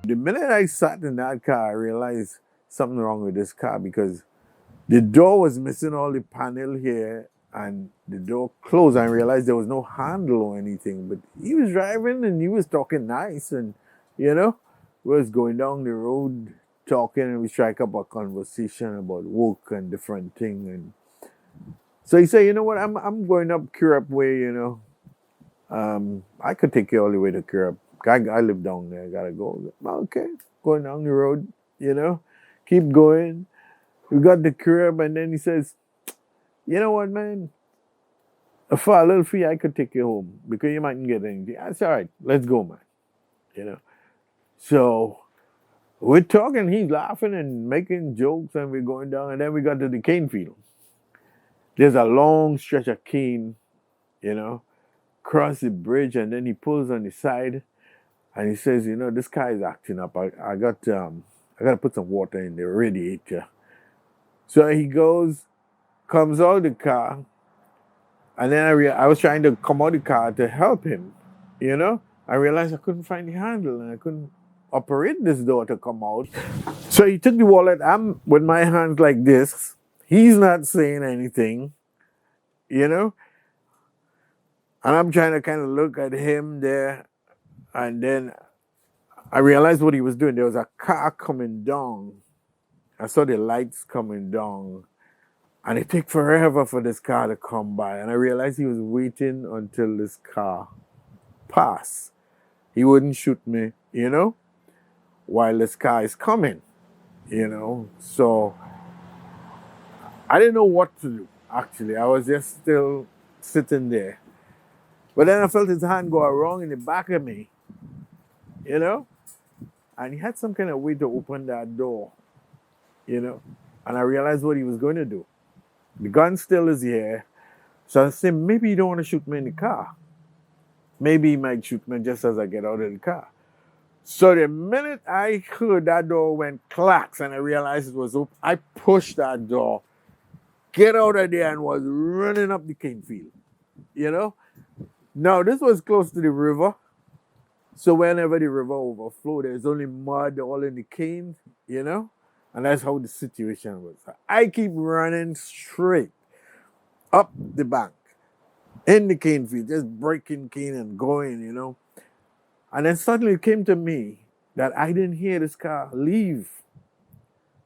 The minute I sat in that car, I realized something wrong with this car because the door was missing all the panel here and the door closed. I realized there was no handle or anything. But he was driving and he was talking nice and, you know, we was going down the road talking and we strike up a conversation about work and different things. And so he said, you know what, I'm going up Curup way, you know. I could take you all the way to Curup. I live down there, I gotta go. Okay, going down the road, you know, keep going. We got the Curup and then he says, you know what, man? For a little fee, I could take you home because you mightn't get anything. I said, all right, let's go, man. You know. So we're talking, he's laughing and making jokes, and we're going down, and then we got to the cane field. There's a long stretch of cane, you know, cross the bridge, and then he pulls on the side, and he says, you know, this car is acting up. I got to put some water in the radiator. So he goes, comes out the car, and then I was trying to come out the car to help him, you know. I realized I couldn't find the handle, and I couldn't operate this door to come out. So he took the wallet. I'm with my hands like this. He's not saying anything, you know. And I'm trying to kind of look at him there. And then I realized what he was doing. There was a car coming down. I saw the lights coming down. And it took forever for this car to come by. And I realized he was waiting until this car passed. He wouldn't shoot me, you know, while this car is coming, you know. So I didn't know what to do, actually. I was just still sitting there. But then I felt his hand go around in the back of me, you know. And he had some kind of way to open that door, you know. And I realized what he was going to do. The gun still is here. So I said, maybe you don't want to shoot me in the car. Maybe he might shoot me just as I get out of the car. So the minute I heard that door went clacks and I realized it was open, I pushed that door, get out of there, and was running up the cane field, you know. Now, this was close to the river. So whenever the river overflowed, there's only mud all in the cane, you know. And that's how the situation was. I keep running straight up the bank in the cane field, just breaking cane and going, you know. And then suddenly it came to me that I didn't hear this car leave.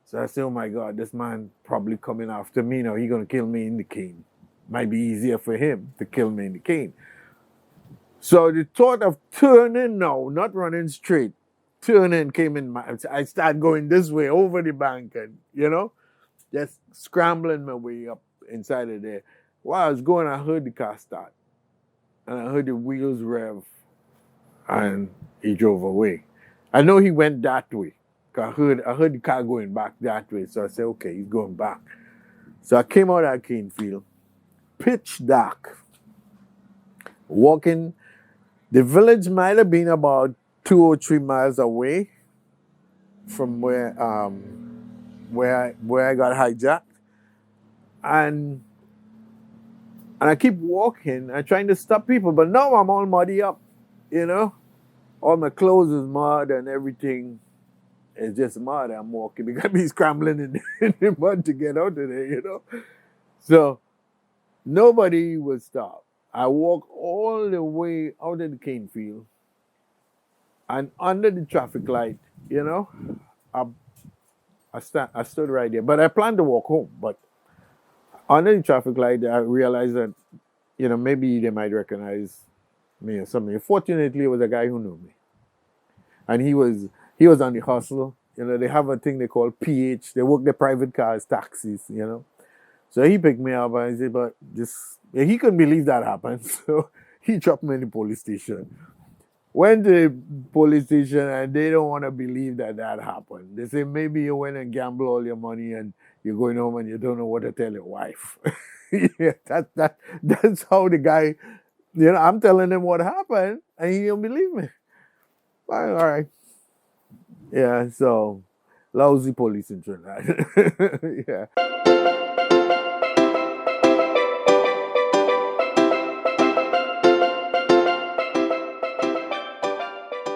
So I said, oh my God, this man probably coming after me now. He's going to kill me in the cane. Might be easier for him to kill me in the cane. So the thought of turning now, not running straight, turning came in my, I started going this way over the bank and, you know, just scrambling my way up inside of there. While I was going, I heard the car start. And I heard the wheels rev. And he drove away. I know he went that way. I heard the car going back that way. So I said, okay, he's going back. So I came out of that cane field, pitch dark, walking. The village might have been about 2 or 3 miles away from where I got hijacked. And I keep walking and trying to stop people, but now I'm all muddy up, you know. All my clothes is mud and everything is just mud. I'm walking because I'm scrambling in the mud to get out of there, you know. So nobody would stop. I walk all the way out of the cane field and under the traffic light, you know, I stood right there. But I planned to walk home. But under the traffic light, I realized that, you know, maybe they might recognize me or something. Fortunately, it was a guy who knew me. And he was on the hustle. You know, they have a thing they call PH. They work their private cars, taxis, you know. So he picked me up and he said, but he couldn't believe that happened. So he dropped me in the police station. Went to the police station and they don't want to believe that happened. They say, maybe you went and gambled all your money and you're going home and you don't know what to tell your wife. Yeah, that's how the guy, you know, I'm telling him what happened and he don't believe me. All right. Yeah, so lousy police in Trinidad. Yeah.